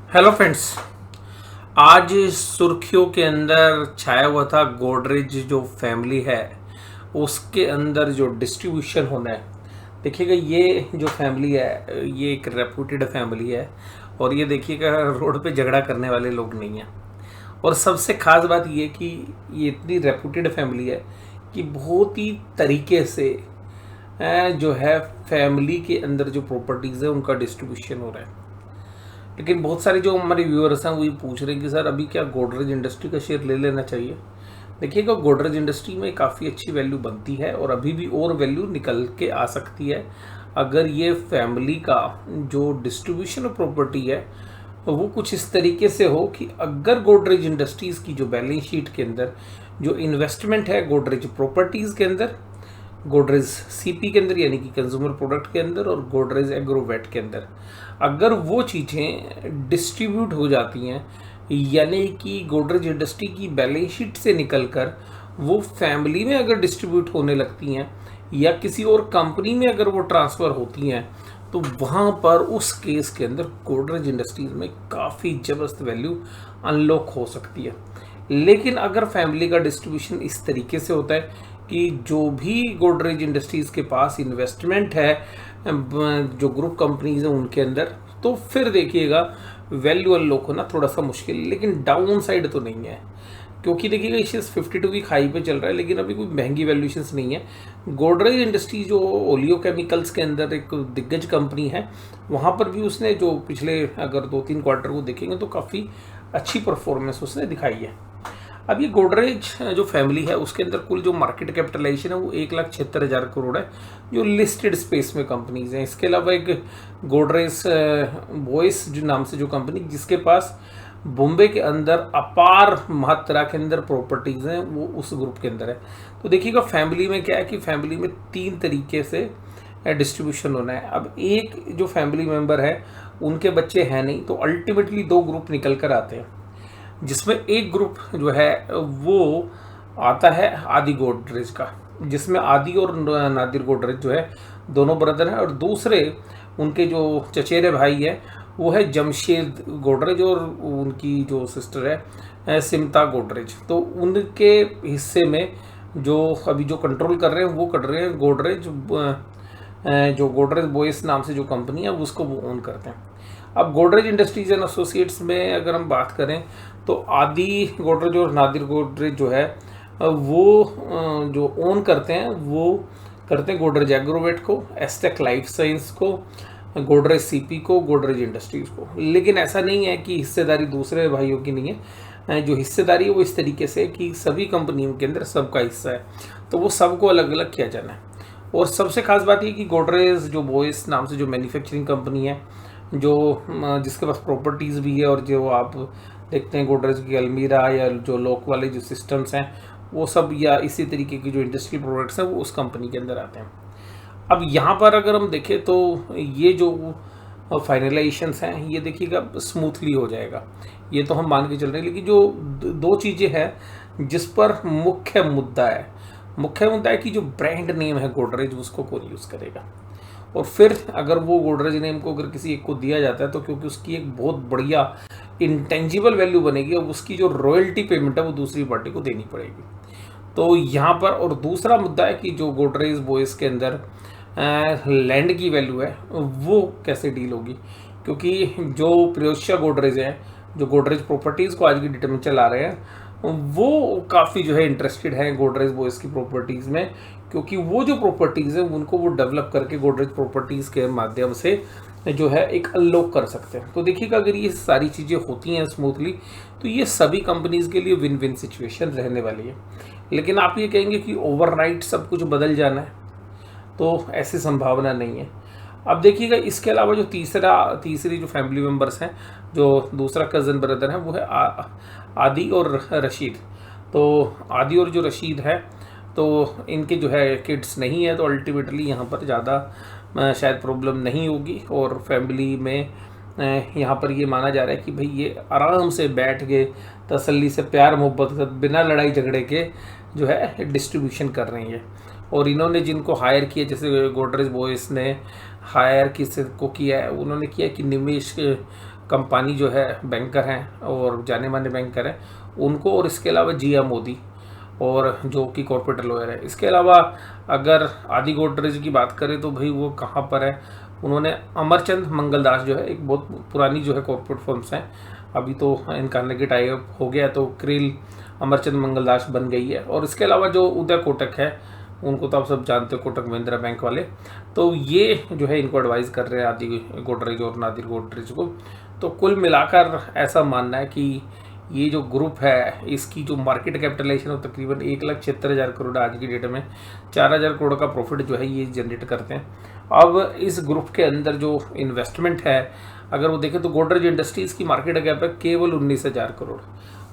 Hello friends. आज सुर्खियों के अंदर छाया हुआ था गोदरेज जो फैमिली है उसके अंदर जो डिस्ट्रीब्यूशन होना है। देखिएगा ये जो फैमिली है ये एक रेपुटेड फैमिली है और ये देखिएगा रोड पे झगड़ा करने वाले लोग नहीं हैं। और सबसे खास बात ये कि ये इतनी रेपुटेड फैमिली है कि बहुत ही तरीके से जो है फैमिली के अंदर जो प्रॉपर्टीज़ है उनका डिस्ट्रीब्यूशन हो रहा है। लेकिन बहुत सारे जो हमारे व्यूअर्स हैं वो ये पूछ रहे हैं कि सर अभी क्या गोदरेज इंडस्ट्री का शेयर ले लेना चाहिए। देखिएगा गोदरेज इंडस्ट्री में काफ़ी अच्छी वैल्यू बनती है और अभी भी और वैल्यू निकल के आ सकती है अगर ये फैमिली का जो डिस्ट्रीब्यूशन ऑफ प्रॉपर्टी है वो कुछ इस तरीके से हो कि अगर गोदरेज इंडस्ट्रीज़ की जो बैलेंस शीट के अंदर जो इन्वेस्टमेंट है गोदरेज प्रॉपर्टीज़ के अंदर, गोदरेज सीपी के अंदर यानी कि कंज्यूमर प्रोडक्ट के अंदर और गोदरेज एग्रोवेट के अंदर अगर वो चीज़ें डिस्ट्रीब्यूट हो जाती हैं यानी कि गोदरेज इंडस्ट्री की बैलेंस शीट से निकलकर वो फैमिली में अगर डिस्ट्रीब्यूट होने लगती हैं या किसी और कंपनी में अगर वो ट्रांसफ़र होती हैं तो वहाँ पर उस केस के अंदर गोदरेज इंडस्ट्रीज में काफ़ी ज़बरदस्त वैल्यू अनलॉक हो सकती है। लेकिन अगर फैमिली का डिस्ट्रीब्यूशन इस तरीके से होता है कि जो भी गोदरेज इंडस्ट्रीज़ के पास इन्वेस्टमेंट है जो ग्रुप कंपनीज हैं उनके अंदर, तो फिर देखिएगा वैल्यू अनलॉक होना थोड़ा सा मुश्किल, लेकिन डाउन साइड तो नहीं है। क्योंकि देखिएगा इसे 52 वीक हाई पे चल रहा है लेकिन अभी कोई महंगी वैल्यूएशंस नहीं है। गोदरेज इंडस्ट्री जो ओलियो केमिकल्स के अंदर एक दिग्गज कंपनी है वहाँ पर भी उसने जो पिछले अगर 2-3 क्वार्टर को देखेंगे तो काफ़ी अच्छी परफॉर्मेंस उसने दिखाई है। अब ये गोदरेज जो फैमिली है उसके अंदर कुल जो मार्केट कैपिटलाइजेशन है वो 1,76,000 करोड़ है जो लिस्टेड स्पेस में कंपनीज हैं। इसके अलावा एक गोदरेज बॉयस जो नाम से जो कंपनी जिसके पास बॉम्बे के अंदर अपार मात्रा के अंदर प्रॉपर्टीज हैं वो उस ग्रुप के अंदर है। तो देखिएगा फैमिली में क्या है कि फैमिली में 3 तरीके से डिस्ट्रीब्यूशन होना है। अब एक जो फैमिली मेंबर है उनके बच्चे हैं नहीं तो अल्टीमेटली 2 ग्रुप निकल कर आते हैं जिसमें एक ग्रुप जो है वो आता है आदि गोदरेज का जिसमें आदि और नादिर गोदरेज जो है दोनों ब्रदर हैं और दूसरे उनके जो चचेरे भाई है वो है जमशेद गोदरेज और उनकी जो सिस्टर है सिमता गोदरेज। तो उनके हिस्से में जो अभी जो कंट्रोल कर रहे हैं वो कर रहे हैं गोदरेज जो गोदरेज बॉयस नाम से जो कंपनी है उसको वो ओन करते हैं। अब गोदरेज इंडस्ट्रीज एंड एसोसिएट्स में अगर हम बात करें तो आदि गोदरेज और नादिर गोदरेज जो है वो जो ओन करते हैं वो करते हैं गोदरेज एग्रोवेट को, एस्टेक लाइफ साइंस को, गोदरेज सीपी को, गोदरेज इंडस्ट्रीज को। लेकिन ऐसा नहीं है कि हिस्सेदारी दूसरे भाइयों की नहीं है। जो हिस्सेदारी है वो इस तरीके से कि सभी कंपनियों के अंदर सबका हिस्सा है तो वो सबको अलग अलग किया जाना है। और सबसे खास बात ये कि गोदरेज जो बॉयस नाम से जो मैन्युफैक्चरिंग कंपनी है जो जिसके पास प्रॉपर्टीज़ भी है और जो आप देखते हैं गोदरेज की अलमीरा या जो लॉक वाले जो सिस्टम्स हैं वो सब या इसी तरीके की जो इंडस्ट्रियल प्रोडक्ट्स हैं वो उस कंपनी के अंदर आते हैं। अब यहाँ पर अगर हम देखें तो ये जो फाइनलाइजेशंस हैं ये देखिएगा स्मूथली हो जाएगा, ये तो हम मान के चल रहे हैं। लेकिन जो 2 चीज़ें हैं जिस पर मुख्य मुद्दा है कि जो ब्रांड नेम है गोदरेज उसको कौन यूज़ करेगा। और फिर अगर वो गोदरेज नेम को अगर किसी एक को दिया जाता है तो क्योंकि उसकी एक बहुत बढ़िया इंटेंजिबल वैल्यू बनेगी और उसकी जो रॉयल्टी पेमेंट है वो दूसरी पार्टी को देनी पड़ेगी। तो यहाँ पर और दूसरा मुद्दा है कि जो गोदरेज बॉयस के अंदर लैंड की वैल्यू है वो कैसे डील होगी, क्योंकि जो प्रियोशिया गोदरेज हैं जो गोदरेज प्रॉपर्टीज़ को आज की डेट में चला रहे हैं वो काफ़ी जो है इंटरेस्टेड हैं गोदरेज बॉयस की प्रॉपर्टीज़ में, क्योंकि वो जो प्रॉपर्टीज़ हैं उनको वो डेवलप करके गोदरेज प्रॉपर्टीज़ के माध्यम से जो है एक अनलॉक कर सकते हैं। तो देखिएगा अगर ये सारी चीज़ें होती हैं स्मूथली तो ये सभी कंपनीज़ के लिए विन विन सिचुएशन रहने वाली है। लेकिन आप ये कहेंगे कि ओवरनाइट सब कुछ बदल जाना है तो ऐसी संभावना नहीं है। अब देखिएगा इसके अलावा जो तीसरी जो फैमिली मेम्बर्स हैं जो दूसरा कज़न ब्रदर है वो है आदि और रशीद। तो आदि और जो रशीद है तो इनके जो है किड्स नहीं है तो अल्टीमेटली यहाँ पर ज़्यादा शायद प्रॉब्लम नहीं होगी और फैमिली में यहाँ पर ये माना जा रहा है कि भाई ये आराम से बैठ के तसल्ली से प्यार मोहब्बत के साथ बिना लड़ाई झगड़े के जो है डिस्ट्रीब्यूशन कर रही है। और इन्होंने जिनको हायर किया जैसे गोदरेज बॉयस ने हायर किस को किया है उन्होंने किया कि निवेश कंपानी जो है बैंकर हैं और जाने माने बैंकर हैं उनको, और इसके अलावा जिया मोदी और जो कि कॉर्पोरेट लॉयर है। इसके अलावा अगर आदि गोदरेज की बात करें तो भाई वो कहाँ पर है, उन्होंने अमरचंद मंगलदास जो है, एक बहुत पुरानी जो है कॉर्पोरेट फर्म्स हैं, अभी तो इनका कार्नेगी टाई अप हो गया तो क्रिल अमरचंद मंगलदास बन गई है। और इसके अलावा जो उदय कोटक है, उनको तो आप सब जानते हो, कोटक महिंद्रा बैंक वाले, तो ये जो है इनको एडवाइस कर रहे हैं आदि गोदरेज और नादिर गोदरेज को। तो कुल मिलाकर ऐसा मानना है कि ये जो ग्रुप है इसकी जो मार्केट कैपिटलाइजेशन है तकरीबन 1,76,000 करोड़, आज की डेट में 4,000 करोड़ का प्रॉफिट जो है ये जनरेट करते हैं। अब इस ग्रुप के अंदर जो इन्वेस्टमेंट है अगर वो देखें तो गोदरेज इंडस्ट्रीज़ की मार्केट कैप है केवल 19,000 करोड़,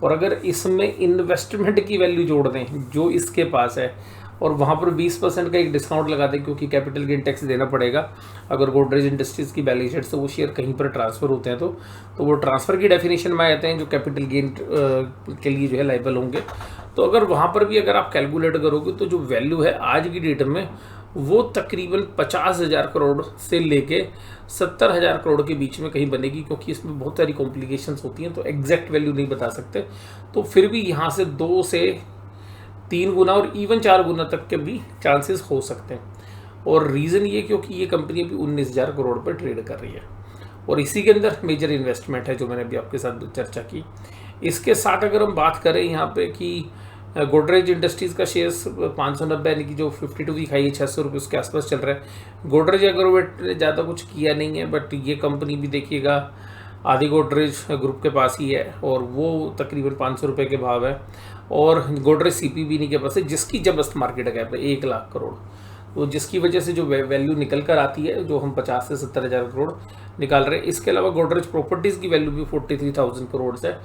और अगर इसमें इन्वेस्टमेंट की वैल्यू जोड़ दें जो इसके पास है और वहाँ पर 20% का एक डिस्काउंट लगा दें, क्योंकि कैपिटल गेन टैक्स देना पड़ेगा अगर गोदरेज इंडस्ट्रीज़ की बैलेंस शीट से वो शेयर कहीं पर ट्रांसफ़र होते हैं तो वो ट्रांसफ़र की डेफिनेशन में आते हैं जो कैपिटल गेन के लिए जो है लाइबल होंगे। तो अगर वहाँ पर भी अगर आप कैलकुलेट करोगे तो जो वैल्यू है आज की डेट में वो तकरीबन 50,000 करोड़ से लेके 70,000 करोड़ के बीच में कहीं बनेगी, क्योंकि इसमें बहुत सारी कॉम्प्लिकेशंस होती हैं तो एग्जैक्ट वैल्यू नहीं बता सकते। तो फिर भी यहाँ से 2 से 3 गुना और इवन 4 गुना तक के भी चांसेस हो सकते हैं। और रीज़न ये क्योंकि ये कंपनी अभी 19,000 करोड़ पर ट्रेड कर रही है और इसी के अंदर मेजर इन्वेस्टमेंट है जो मैंने अभी आपके साथ चर्चा की। इसके साथ अगर हम बात करें यहाँ पे कि गोदरेज इंडस्ट्रीज़ का शेयर्स 590 यानी कि जो 52 वीक हाई है 600 रुपये उसके आसपास चल रहा है। गोदरेज एग्रोवेट ने ज़्यादा कुछ किया नहीं है, बट ये कंपनी भी देखिएगा आदि गोदरेज ग्रुप के पास ही है और वो तकरीबन 500 रुपये के भाव है, और गोदरेज CPB के पास है जिसकी जबरदस्त मार्केट कैप है 1 लाख करोड़। तो जिसकी वजह से जो वैल्यू निकल कर आती है जो हम 50 से 70,000 करोड़ निकाल रहे हैं। इसके अलावा गोदरेज प्रॉपर्टीज़ की वैल्यू भी 43,000 करोड़ है।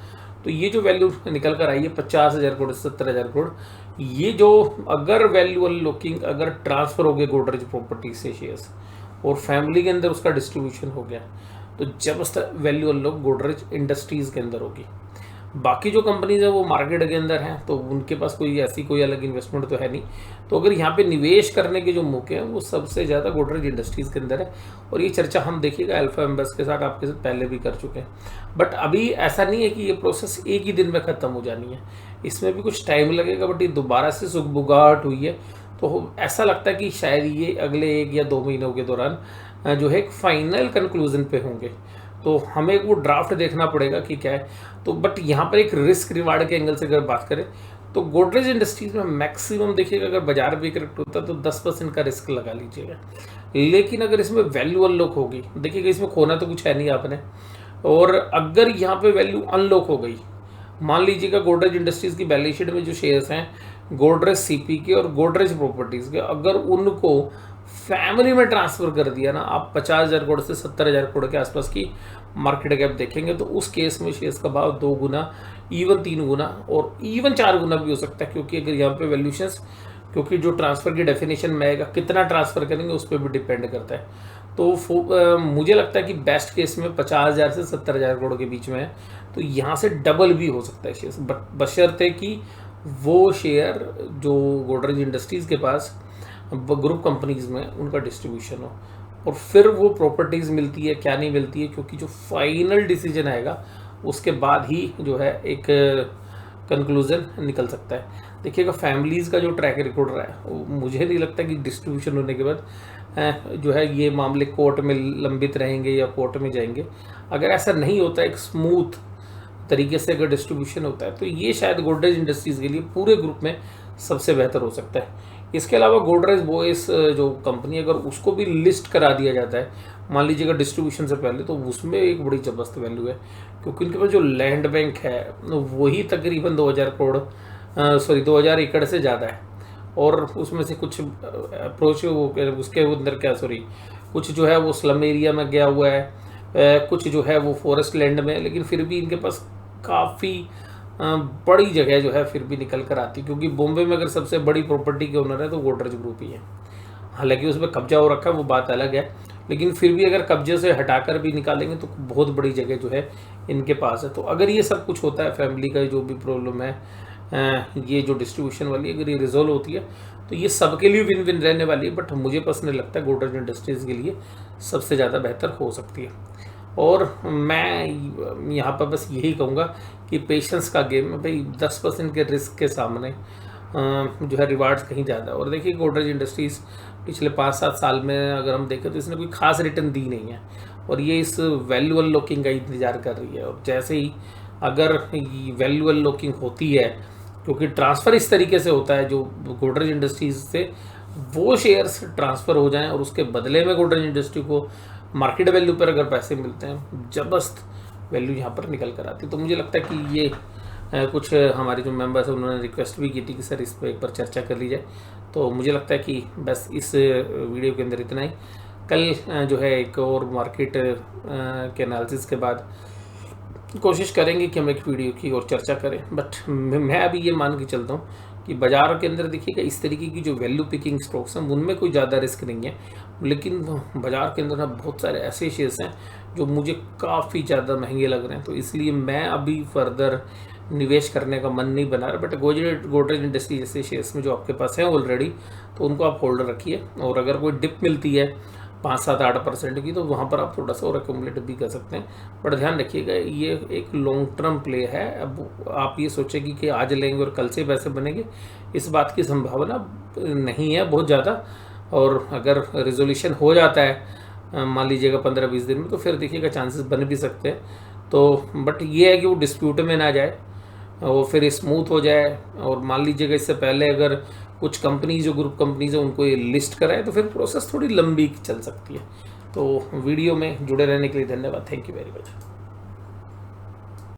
तो ये जो वैल्यू निकल कर आई है 50,000 करोड़ से 70,000 करोड़, ये जो अगर वैल्यू अनलॉकिंग अगर ट्रांसफ़र हो गया गोदरेज प्रॉपर्टी से शेयर्स और फैमिली के अंदर उसका डिस्ट्रीब्यूशन हो गया तो जबरदस्त वैल्यू अनलॉक गोदरेज इंडस्ट्रीज़ के अंदर होगी। बाकी जो कंपनीज है वो मार्केट के अंदर हैं तो उनके पास कोई अलग इन्वेस्टमेंट तो है नहीं। तो अगर यहाँ पे निवेश करने के जो मौके हैं वो सबसे ज़्यादा गोदरेज इंडस्ट्रीज़ के अंदर है, और ये चर्चा हम देखिएगा अल्फा एम्बेस के साथ आपके साथ पहले भी कर चुके हैं। बट अभी ऐसा नहीं है कि ये प्रोसेस एक ही दिन में ख़त्म हो जानी है, इसमें भी कुछ टाइम लगेगा। बट ये दोबारा से सुगबुगाहट हुई है तो ऐसा लगता है कि शायद ये अगले 1 या 2 महीनों के दौरान जो है एक फाइनल कंक्लूजन पे होंगे। तो हमें वो ड्राफ्ट देखना पड़ेगा कि क्या है। तो बट यहाँ पर एक रिस्क रिवार्ड के एंगल से अगर बात करें तो गोदरेज इंडस्ट्रीज में मैक्सिमम देखिएगा अगर बाजार भी करेक्ट होता है तो 10% का रिस्क लगा लीजिएगा। लेकिन अगर इसमें वैल्यू अनलॉक होगी, देखिएगा इसमें खोना तो कुछ है नहीं आपने, और अगर यहाँ पे वैल्यू अनलॉक हो गई, मान लीजिएगा गोदरेज इंडस्ट्रीज की बैलेंस शीट में जो शेयर्स हैं गोदरेज CP के और गोदरेज प्रॉपर्टीज़ के, अगर उनको फैमिली में ट्रांसफ़र कर दिया ना, आप 50,000 करोड़ से 70,000 करोड़ के आसपास की मार्केट कैप देखेंगे तो उस केस में शेयर्स का भाव 2 गुना, इवन 3 गुना और इवन 4 गुना भी हो सकता है। क्योंकि अगर यहाँ पे वैल्यूशंस, क्योंकि जो ट्रांसफ़र की डेफिनेशन में आएगा कितना ट्रांसफ़र करेंगे उस पर भी डिपेंड करता है। तो मुझे लगता है कि बेस्ट केस में 50,000 से 70,000 करोड़ के बीच में है, तो यहाँ से डबल भी हो सकता है शेयर्स, बट बशर्ते कि वो शेयर जो गोदरेज इंडस्ट्रीज़ के पास ग्रुप कंपनीज़ में उनका डिस्ट्रीब्यूशन हो, और फिर वो प्रॉपर्टीज़ मिलती है क्या नहीं मिलती है, क्योंकि जो फाइनल डिसीजन आएगा उसके बाद ही जो है एक कंक्लूजन निकल सकता है। देखिएगा फैमिलीज़ का जो ट्रैक रिकॉर्ड रहा है, मुझे नहीं लगता कि डिस्ट्रीब्यूशन होने के बाद जो है ये मामले कोर्ट में लंबित रहेंगे या कोर्ट में जाएंगे। अगर ऐसा नहीं होता, एक स्मूथ तरीके से अगर डिस्ट्रीब्यूशन होता है, तो ये शायद गोदरेज इंडस्ट्रीज़ के लिए पूरे ग्रुप में सबसे बेहतर हो सकता है। इसके अलावा गोदरेज बॉयस जो कंपनी, अगर उसको भी लिस्ट करा दिया जाता है मान लीजिएगा डिस्ट्रीब्यूशन से पहले, तो उसमें एक बड़ी ज़बरदस्त वैल्यू है, क्योंकि उनके पास जो लैंड बैंक है वही तकरीबन 2,000 एकड़ से ज़्यादा है, और उसमें से कुछ अप्रोच उसके अंदर कुछ जो है वो स्लम एरिया में गया हुआ है, कुछ जो है वो फॉरेस्ट लैंड में, लेकिन फिर भी इनके पास काफ़ी बड़ी जगह जो है फिर भी निकल कर आती, क्योंकि बॉम्बे में अगर सबसे बड़ी प्रॉपर्टी के ओनर है तो गोदरेज ग्रुप ही है। हालांकि उसमें कब्जा हो रखा है वो बात अलग है, लेकिन फिर भी अगर कब्जे से हटाकर भी निकालेंगे तो बहुत बड़ी जगह जो है इनके पास है। तो अगर ये सब कुछ होता है, फैमिली का जो भी प्रॉब्लम है, ये जो डिस्ट्रीब्यूशन वाली अगर ये रिजोल्व होती है तो ये सबके लिए विन विन रहने वाली है। बट मुझे पर्सनली लगता है गोदरेज इंडस्ट्रीज़ के लिए सबसे ज़्यादा बेहतर हो सकती है। और मैं यहाँ पर बस यही कहूँगा कि पेशेंस का गेम है भाई। 10% के रिस्क के सामने जो है रिवार्ड्स कहीं ज़्यादा। और देखिए गोदरेज इंडस्ट्रीज़ पिछले 5-7 साल में अगर हम देखें तो इसने कोई खास रिटर्न दी नहीं है, और ये इस वैल्यू अनलॉकिंग का इंतजार कर रही है। और जैसे ही अगर वैल्यू अनलॉकिंग होती है, क्योंकि ट्रांसफ़र इस तरीके से होता है जो गोदरेज इंडस्ट्रीज से वो शेयर्स ट्रांसफ़र हो जाएं और उसके बदले में गोदरेज इंडस्ट्री को मार्केट वैल्यू पर अगर पैसे मिलते हैं, जबरदस्त वैल्यू यहाँ पर निकल कर आती है। तो मुझे लगता है कि ये कुछ हमारे जो मेंबर्स हैं उन्होंने रिक्वेस्ट भी की थी कि सर इस पर एक बार चर्चा कर ली जाए। तो मुझे लगता है कि बस इस वीडियो के अंदर इतना ही। कल जो है एक और मार्केट के एनालिसिस के बाद कोशिश करेंगे कि हम एक वीडियो की और चर्चा करें। बट मैं अभी ये मान के चलता हूँ कि बाज़ार के अंदर देखिएगा इस तरीके की जो वैल्यू पिकिंग स्टॉक्स हैं उनमें कोई ज़्यादा रिस्क नहीं है, लेकिन बाज़ार के अंदर ना बहुत सारे ऐसे शेयर्स हैं जो मुझे काफ़ी ज़्यादा महंगे लग रहे हैं। तो इसलिए मैं अभी फर्दर निवेश करने का मन नहीं बना रहा। बट गोदरेज इंडस्ट्री जैसे शेयर्स में जो आपके पास है ऑलरेडी, तो उनको आप होल्डर रखिए। और अगर कोई डिप मिलती है 5-7-8% की, तो वहाँ पर आप थोड़ा सा और एक्यूमुलेट भी कर सकते हैं। बट ध्यान रखिएगा ये एक लॉन्ग टर्म प्ले है। अब आप ये सोचेंगे कि आज लेंगे और कल से पैसे बनेंगे, इस बात की संभावना नहीं है बहुत ज़्यादा। और अगर रेजोल्यूशन हो जाता है मान लीजिएगा 15-20 दिन में, तो फिर देखिएगा चांसेस बन भी सकते हैं। तो बट ये है कि वो डिस्प्यूट में ना जाए और फिर स्मूथ हो जाए। और मान लीजिएगा इससे पहले अगर कुछ कंपनीज जो ग्रुप कंपनीज है उनको ये लिस्ट कराए, तो फिर प्रोसेस थोड़ी लंबी चल सकती है। तो वीडियो में जुड़े रहने के लिए धन्यवाद। Thank you very much.